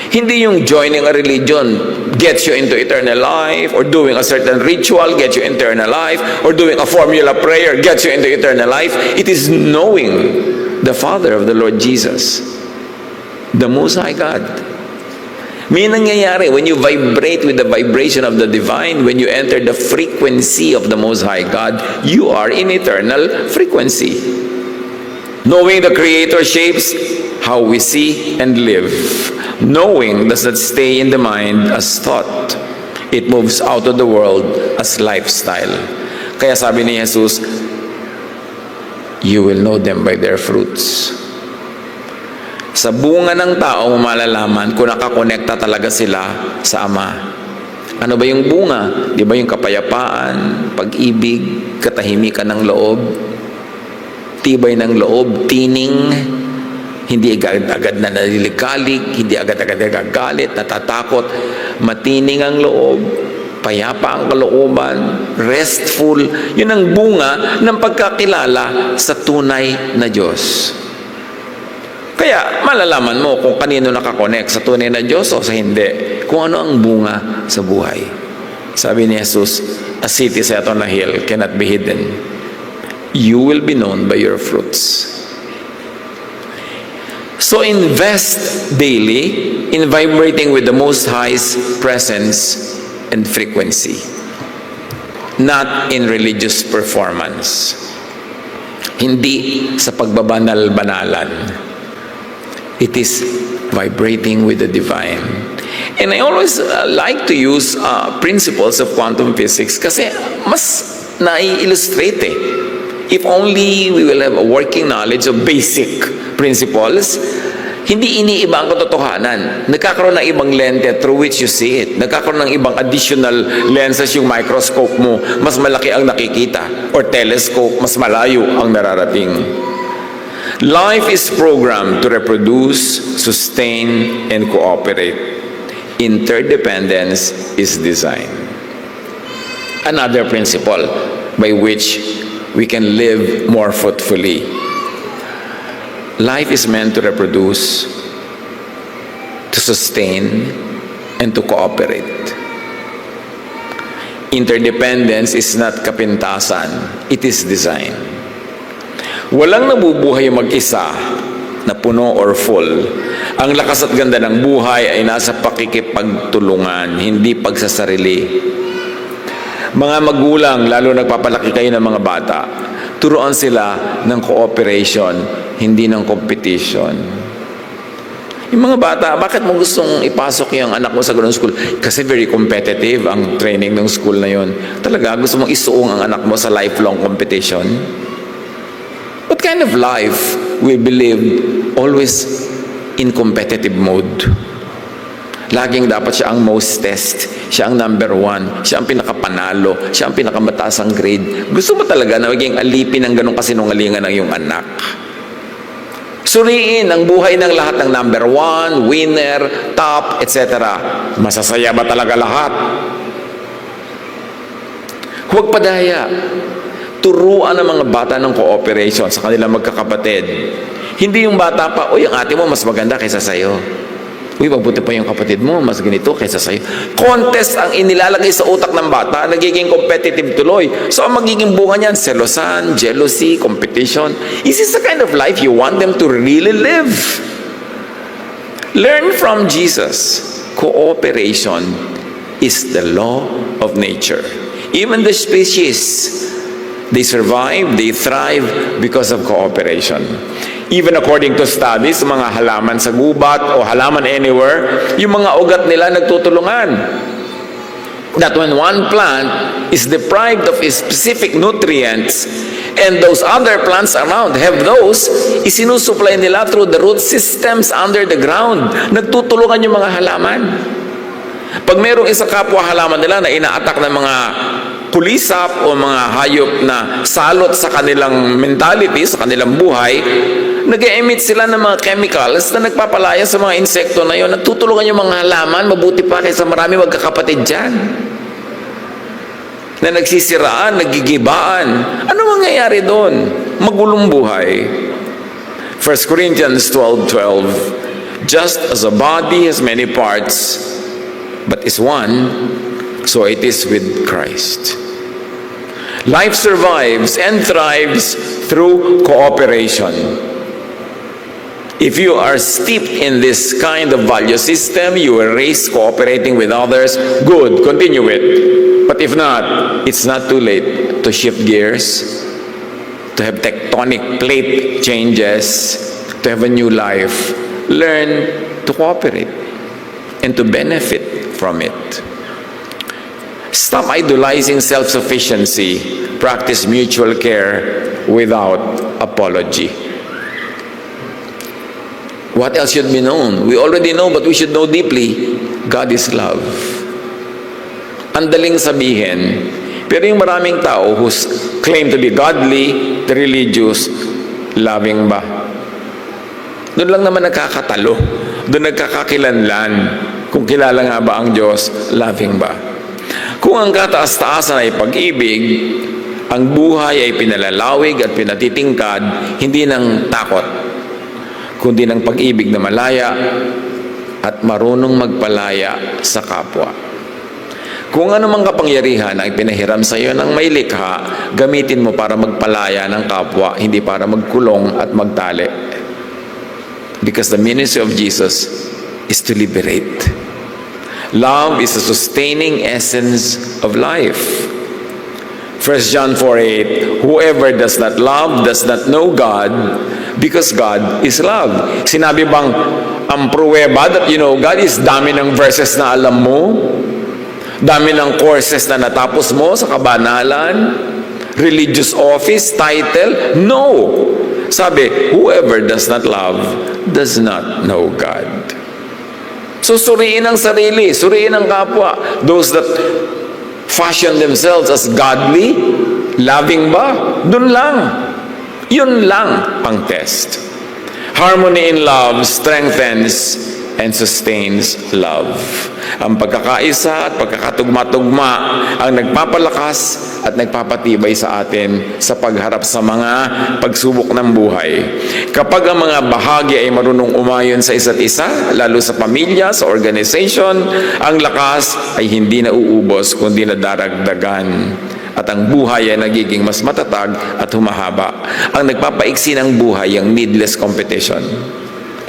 Hindi yung joining a religion gets you into eternal life, or doing a certain ritual gets you eternal life, or doing a formula prayer gets you into eternal life. It is knowing the Father of the Lord Jesus, the Most High God. May nangyayari when you vibrate with the vibration of the divine, when you enter the frequency of the Most High God, you are in eternal frequency. Knowing the Creator shapes how we see and live. Knowing does not stay in the mind as thought. It moves out of the world as lifestyle. Kaya sabi ni Jesus, you will know them by their fruits. Sa bunga ng tao, malalaman kung nakakonekta talaga sila sa Ama. Ano ba yung bunga? Di ba yung kapayapaan, pag-ibig, katahimikan ng loob, tibay ng loob, tining, hindi agad-agad na naliligalig, hindi agad-agad nagagalit, natatakot, matining ang loob, payapa ang kalooban, restful. Yun ang bunga ng pagkakilala sa tunay na Diyos. Kaya malalaman mo kung kanino nakakonect, sa tunay na Diyos o sa hindi, kung ano ang bunga sa buhay. Sabi ni Jesus, a city set on a hill cannot be hidden. You will be known by your fruits. So invest daily in vibrating with the Most High's presence and frequency, not in religious performance. Hindi sa pagbabanal-banalan. It is vibrating with the divine. And I always like to use principles of quantum physics kasi mas nai-illustrate eh. If only we will have a working knowledge of basic principles, hindi iniiba ang katotohanan. Nagkakaroon ng ibang lente through which you see it. Nagkakaroon ng ibang additional lenses yung microscope mo, mas malaki ang nakikita. Or telescope, mas malayo ang nararating. Life is programmed to reproduce, sustain, and cooperate. Interdependence is design. Another principle by which we can live more fruitfully. Life is meant to reproduce, to sustain, and to cooperate. Interdependence is not kapintasan, it is design. Walang nabubuhay mag-isa na puno or full. Ang lakas at ganda ng buhay ay nasa pakikipagtulungan, hindi pagsasarili. Mga magulang, lalo nagpapalaki kayo ng mga bata, turuan sila ng cooperation, hindi ng competition. Yung mga bata, bakit mo gustong ipasok yung anak mo sa ganung school? Kasi very competitive ang training ng school na yon. Talaga, gusto mong isuong ang anak mo sa lifelong competition? What kind of life will be lived always in competitive mode? Laging dapat siya ang mostest, siya ang number one, siya ang pinakapanalo, siya ang pinakamataas ang grade. Gusto mo talaga na maging alipin ng ganong kasinungalingan ng iyong anak? Suriin ang buhay ng lahat ng number one, winner, top, etc. Masasaya ba talaga lahat? Huwag padaya. Turuan ang mga bata ng cooperation sa kanilang magkakapatid. Hindi yung bata pa, uy, ang ate mo mas maganda kaysa sa'yo. Uy, mabuti pa yung kapatid mo, mas ganito kaysa sa'yo. Contest ang inilalagay sa utak ng bata, nagiging competitive tuloy. So, ang magiging bunga niyan, selosan, jealousy, competition. Is this the kind of life you want them to really live? Learn from Jesus. Cooperation is the law of nature. Even the species, they survive, they thrive because of cooperation. Even according to studies, mga halaman sa gubat o halaman anywhere, yung mga ugat nila nagtutulungan. That when one plant is deprived of its specific nutrients and those other plants around have those, isinusupply nila through the root systems under the ground. Nagtutulungan yung mga halaman. Pag mayroong isa kapwa halaman nila na ina-attack ng mga kulisap o mga hayop na salot sa kanilang mentality, sa kanilang buhay, nag-emit sila ng mga chemicals na nagpapalaya sa mga insekto na yun. Nagtutulungan yung mga halaman, mabuti pa kaysa marami magkakapatid dyan. Na nagsisiraan, nagigibaan. Ano mangyayari doon? Magulong buhay. 1 Corinthians 12:12, just as a body has many parts, but is one, so it is with Christ. Life survives and thrives through cooperation. If you are steeped in this kind of value system, you were raised cooperating with others, good, continue it. But if not, it's not too late to shift gears, to have tectonic plate changes, to have a new life. Learn to cooperate and to benefit from it. Stop idolizing self-sufficiency. Practice mutual care without apology. What else should be known? We already know, but we should know deeply. God is love. Ang daling sabihin, pero yung maraming tao who claim to be godly, religious, loving ba? Doon lang naman nagkakatalo. Doon nagkakakilanlan. Kung kilala nga ba ang Diyos, loving ba? Kung ang kataas-taasan ay pag-ibig, ang buhay ay pinalalawig at pinatitingkad, hindi ng takot, kundi ng pag-ibig na malaya at marunong magpalaya sa kapwa. Kung ano mang kapangyarihan ang ipinahiram sa iyo ng may likha, gamitin mo para magpalaya ng kapwa, hindi para magkulong at magtali. Because the ministry of Jesus is to liberate. Love is the sustaining essence of life. 1 John 4:8, whoever does not love does not know God, because God is love. Sinabi bang ang pruweba that you know God is dami ng verses na alam mo? Dami ng courses na natapos mo sa kabanalan? Religious office, title? No! Sabi, whoever does not love does not know God. So suriin ang sarili, suriin ang kapwa. Those that fashion themselves as godly, loving ba? Dun lang. Yun lang ang test. Harmony in love strengthens and sustains love. Ang pagkakaisa at pagkakatugma-tugma ang nagpapalakas at nagpapatibay sa atin sa pagharap sa mga pagsubok ng buhay. Kapag ang mga bahagi ay marunong umayon sa isa't isa, lalo sa pamilya, sa organization, ang lakas ay hindi nauubos kundi nadaragdagan. At ang buhay ay nagiging mas matatag at humahaba. Ang nagpapaiksi ng buhay ang needless competition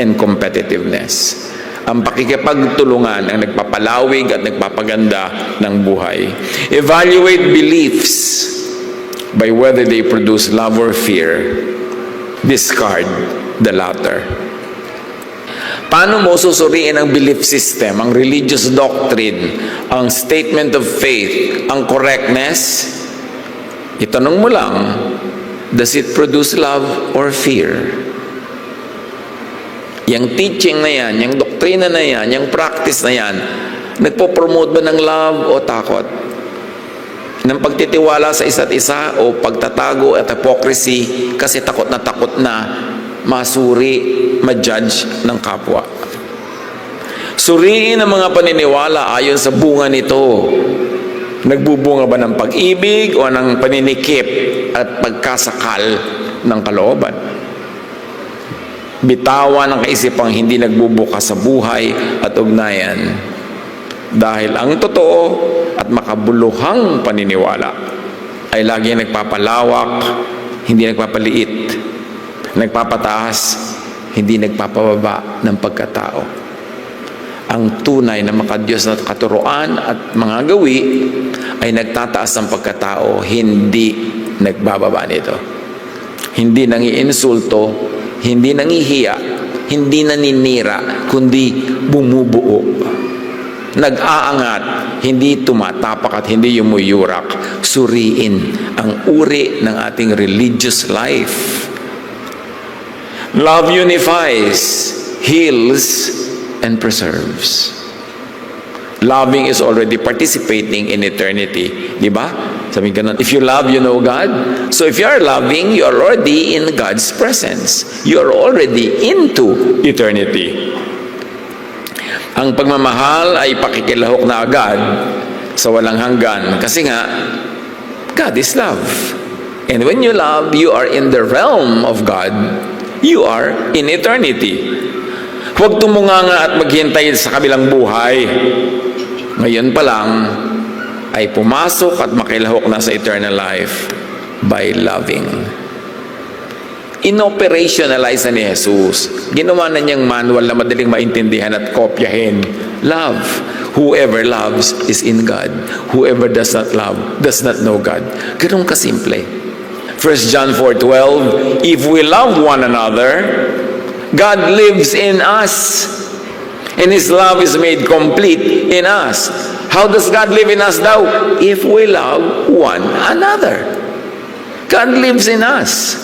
and competitiveness. Ang pakikipagtulungan ang nagpapalawig at nagpapaganda ng buhay. Evaluate beliefs by whether they produce love or fear. Discard the latter. Paano mo susuriin ang belief system, ang religious doctrine, ang statement of faith, ang correctness? Itanong mo lang, does it produce love or fear? Yang teaching na yan, yung doktrina na yan, yung practice na yan, nagpo-promote ba ng love o takot? Ng pagtitiwala sa isa't isa o pagtatago at hypocrisy kasi takot na masuri, ma-judge ng kapwa. Suriin ang mga paniniwala ayon sa bunga nito. Nagbubunga ba ng pag-ibig o ng paninikip at pagkasakal ng kalooban? Bitawan ang kaisipang hindi nagbubukas sa buhay at ugnayan. Dahil ang totoo at makabuluhang paniniwala ay lagi nagpapalawak, hindi nagpapaliit, nagpapataas, hindi nagpapababa ng pagkatao. Ang tunay na makadiyos na katuruan at mga gawi ay nagtataas ng pagkatao, hindi nagbababa nito. Hindi nangiinsulto, hindi nangihiya, hindi naninira, kundi bumubuo. Nag-aangat, hindi tumatapak at hindi yumuyurak. Suriin ang uri ng ating religious life. Love unifies, heals, and preserves. Loving is already participating in eternity. Di ba? Sabi ka if you love, you know God. So if you are loving, you are already in God's presence. You are already into eternity. Ang pagmamahal ay pakikilahok na agad sa walang hanggan. Kasi nga, God is love. And when you love, you are in the realm of God. You are in eternity. Huwag tumunganga at maghintay sa kabilang buhay. Ngayon pa lang, ay pumasok at makilahok na sa eternal life by loving. Inoperationalize na ni Jesus. Ginawa na niyang manual na madaling maintindihan at kopyahin. Love. Whoever loves is in God. Whoever does not love does not know God. Ganun kasimple. 1 John 4:12, if we love one another, God lives in us, and His love is made complete in us. How does God live in us now? If we love one another. God lives in us.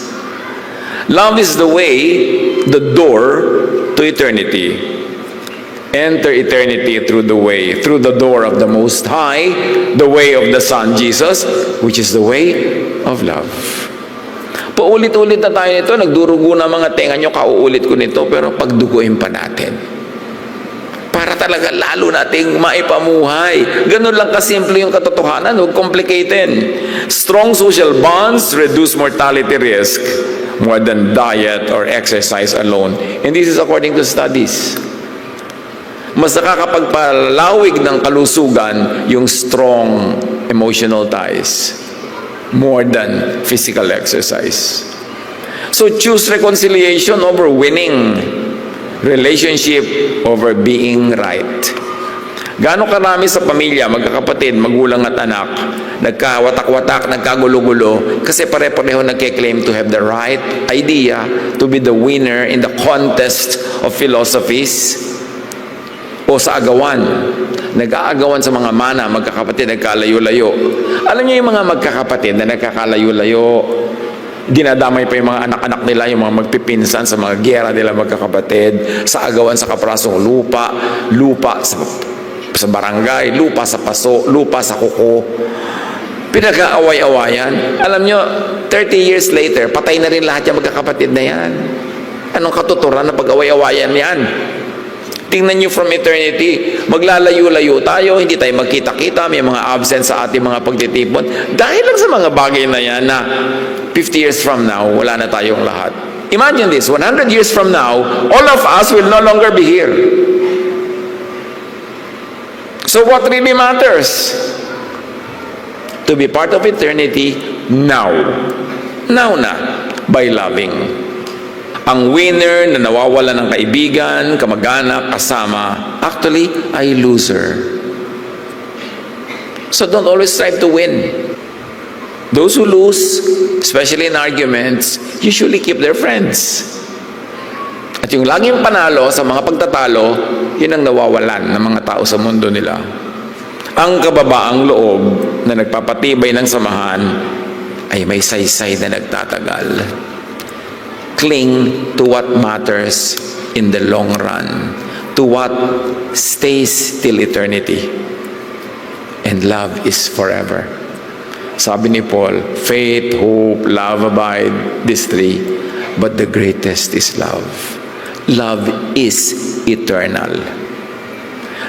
Love is the way, the door to eternity. Enter eternity through the door of the Most High, the way of the Son, Jesus, which is the way of love. Paulit-ulit na tayo nito, nagdurugo na mga tenga nyo, kauulit ko nito, pero pagduguin pa natin. Para talaga lalo nating maipamuhay. Ganun lang kasimple yung katotohanan, huwag complicated. Strong social bonds reduce mortality risk more than diet or exercise alone. And this is according to studies. Mas nakakapagpalawig ng kalusugan yung strong emotional ties more than physical exercise. So choose reconciliation over winning, relationship over being right. Gaano karami sa pamilya, magkakapatid, magulang at anak, nagkawatak-watak, nagkagulo-gulo, kasi pare-pareho nagke-claim to have the right idea, to be the winner in the contest of philosophies, o sa agawan. Nag-aagawan sa mga mana, magkakapatid, nagkalayo-layo. Alam niyo yung mga magkakapatid na nagkakalayo-layo, dinadamay pa yung mga anak-anak nila, yung mga magpipinsan sa mga giyera nila magkakapatid, sa agawan sa kaprasong lupa sa barangay, lupa sa paso, lupa sa kuko. Pinag-aaway-awayan. Alam nyo, 30 years later, patay na rin lahat yung magkakapatid na yan. Anong katuturan na pag-away-awayan yan? Tingnan nyo from eternity, maglalayo-layo tayo, hindi tayo magkita-kita, may mga absent sa ating mga pagtitipon. Dahil lang sa mga bagay na yan na 50 years from now, wala na tayong lahat. Imagine this, 100 years from now, all of us will no longer be here. So what really matters? To be part of eternity now. Now na, by loving. Ang winner na nawawala ng kaibigan, kamag-anak, kasama, actually, ay loser. So don't always strive to win. Those who lose, especially in arguments, usually keep their friends. At yung laging panalo sa mga pagtatalo, yun ang nawawalan ng mga tao sa mundo nila. Ang kababaang loob na nagpapatibay ng samahan ay may saysay na nagtatagal. Cling to what matters in the long run, to what stays till eternity. And love is forever. Sabi ni Paul, faith, hope, love abide, these three, but the greatest is love. Love is eternal.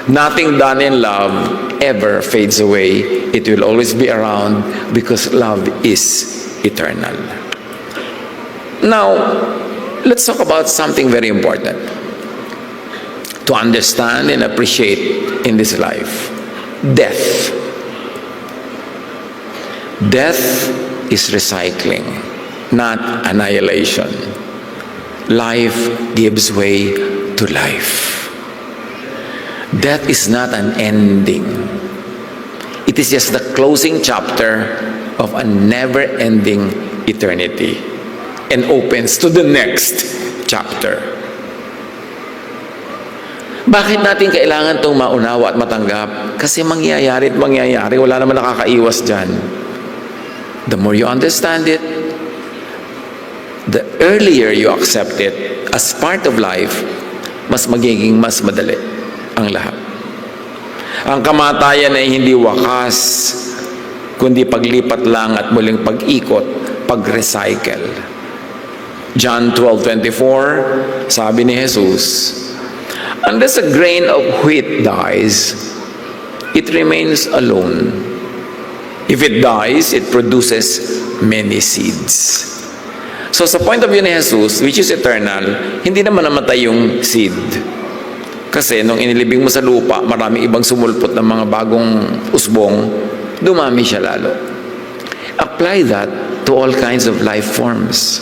Nothing done in love ever fades away. It will always be around because love is eternal. Now, let's talk about something very important to understand and appreciate in this life. Death. Death is recycling, not annihilation. Life gives way to life. Death is not an ending. It is just the closing chapter of a never-ending eternity and opens to the next chapter. Bakit natin kailangan itong maunawa at matanggap? Kasi mangyayari at mangyayari. Wala naman nakakaiwas dyan. The more you understand it, the earlier you accept it as part of life, mas magiging mas madali ang lahat. Ang kamatayan ay hindi wakas, kundi paglipat lang at muling pag-ikot, pag-recycle. John 12:24, sabi ni Jesus, unless a grain of wheat dies, it remains alone. If it dies, it produces many seeds. So sa point of view ni Jesus, which is eternal, hindi naman namatay yung seed. Kasi nung inilibing mo sa lupa, maraming ibang sumulpot ng mga bagong usbong, dumami siya lalo. Apply that to all kinds of life forms.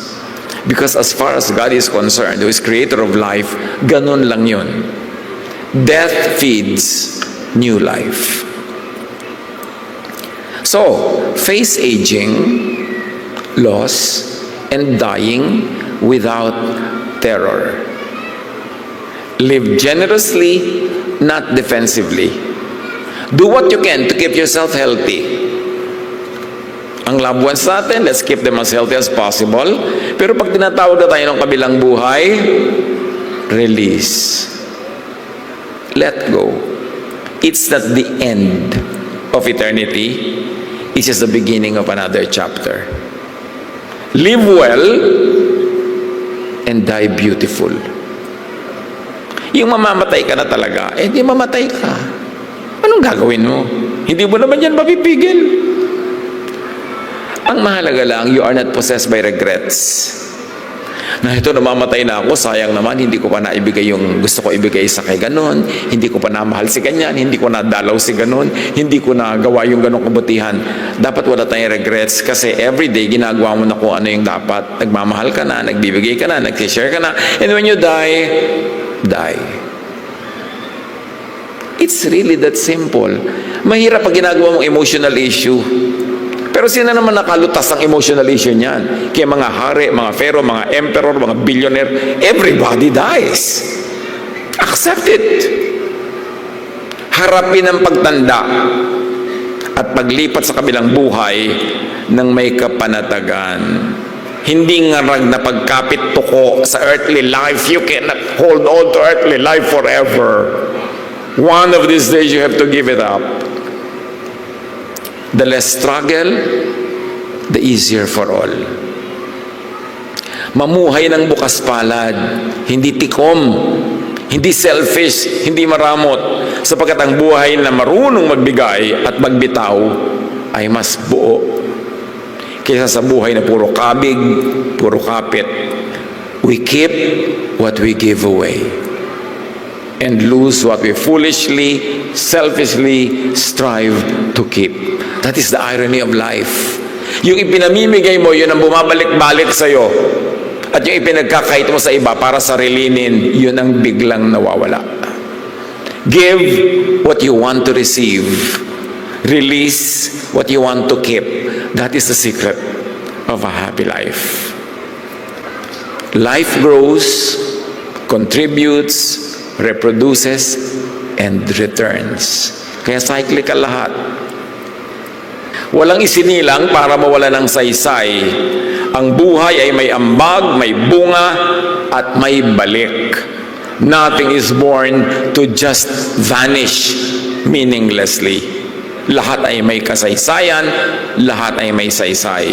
Because as far as God is concerned, who is creator of life, ganun lang yun. Death feeds new life. So, face aging, loss, and dying without terror. Live generously, not defensively. Do what you can to keep yourself healthy. Ang loved ones natin, let's keep them as healthy as possible. Pero pag tinatawag na tayo ng kabilang buhay, release. Let go. It's not the end of eternity. It's just the beginning of another chapter. Live well and die beautiful. Yung mamamatay ka na talaga, di mamatay ka. Anong gagawin mo? Hindi mo naman yan mapipigil. Ang mahalaga lang, you are not possessed by regrets. Na ito, namamatay na ako, sayang naman, hindi ko pa naibigay yung gusto ko ibigay sa kay ganon, hindi ko pa namahal si ganyan, hindi ko nadalaw si ganon, hindi ko nagawa yung ganong kabutihan. Dapat wala tayong regrets kasi everyday ginagawa mo na kung ano yung dapat. Nagmamahal ka na, nagbibigay ka na, nag-share ka na, and when you die, die. It's really that simple. Mahirap pag ginagawa mong emotional issue. Pero sino naman nakalutas ang emotional issue niyan? Kaya mga hari, mga pharaoh, mga emperor, mga billionaire, everybody dies. Accept it. Harapin ang pagtanda at paglipat sa kabilang buhay ng may kapanatagan. Hindi ngarag na pagkapit tuko sa earthly life. You cannot hold on to earthly life forever. One of these days you have to give it up. The less struggle, the easier for all. Mamuhay ng bukas palad, hindi tikom, hindi selfish, hindi maramot, sapagkat ang buhay na marunong magbigay at magbitaw ay mas buo kaysa sa buhay na puro kabig, puro kapit. We keep what we give away and lose what we foolishly, selfishly strive to keep. That is the irony of life. Yung ipinamimigay mo, yun ang bumabalik-balik sa'yo. At yung ipinagkakait mo sa iba para sarilinin, yun ang biglang nawawala. Give what you want to receive. Release what you want to keep. That is the secret of a happy life. Life grows, contributes, reproduces, and returns. Kaya cyclical lahat. Walang isinilang para mawala ng saysay. Ang buhay ay may ambag, may bunga, at may balik. Nothing is born to just vanish meaninglessly. Lahat ay may kasaysayan, lahat ay may saysay.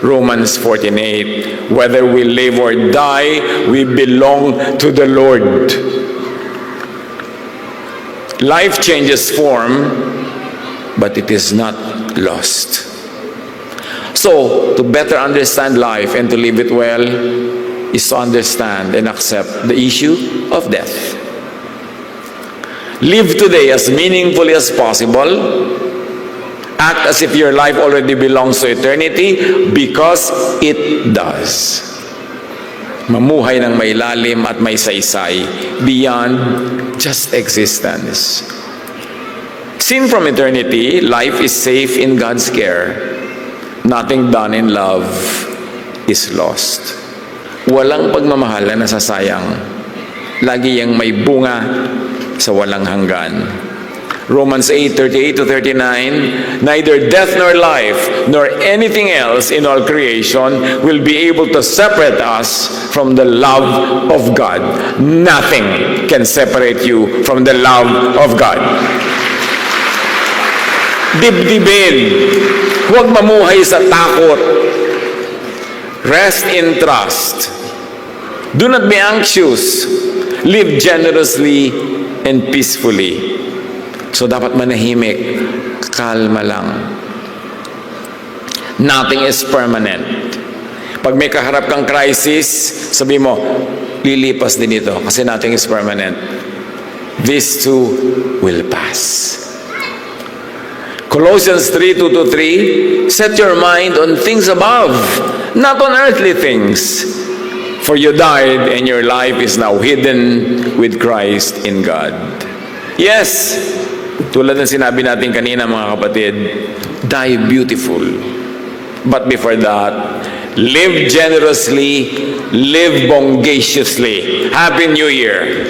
Romans 14:8, whether we live or die, we belong to the Lord. Life changes form, but it is not lost. So, to better understand life and to live it well is to understand and accept the issue of death. Live today as meaningfully as possible. Act as if your life already belongs to eternity because it does. Mamuhay ng may lalim at may saysay beyond just existence. Seen from eternity, life is safe in God's care. Nothing done in love is lost. Walang pagmamahal na nasasayang. Lagi yang may bunga sa walang hanggan. Romans 8:38-39, neither death nor life, nor anything else in all creation will be able to separate us from the love of God. Nothing can separate you from the love of God. Dibdibin, huwag mamuhay sa takot. Rest in trust. Do not be anxious. Live generously and peacefully. So dapat manahimik, kalma lang. Nothing is permanent. Pag may kaharap kang crisis, sabi mo, lilipas din ito kasi nothing is permanent. This too will pass. Colossians 3:2-3, set your mind on things above, not on earthly things. For you died and your life is now hidden with Christ in God. Yes, tulad ng sinabi natin kanina mga kapatid, die beautiful. But before that, live generously, live bongaciously. Happy New Year!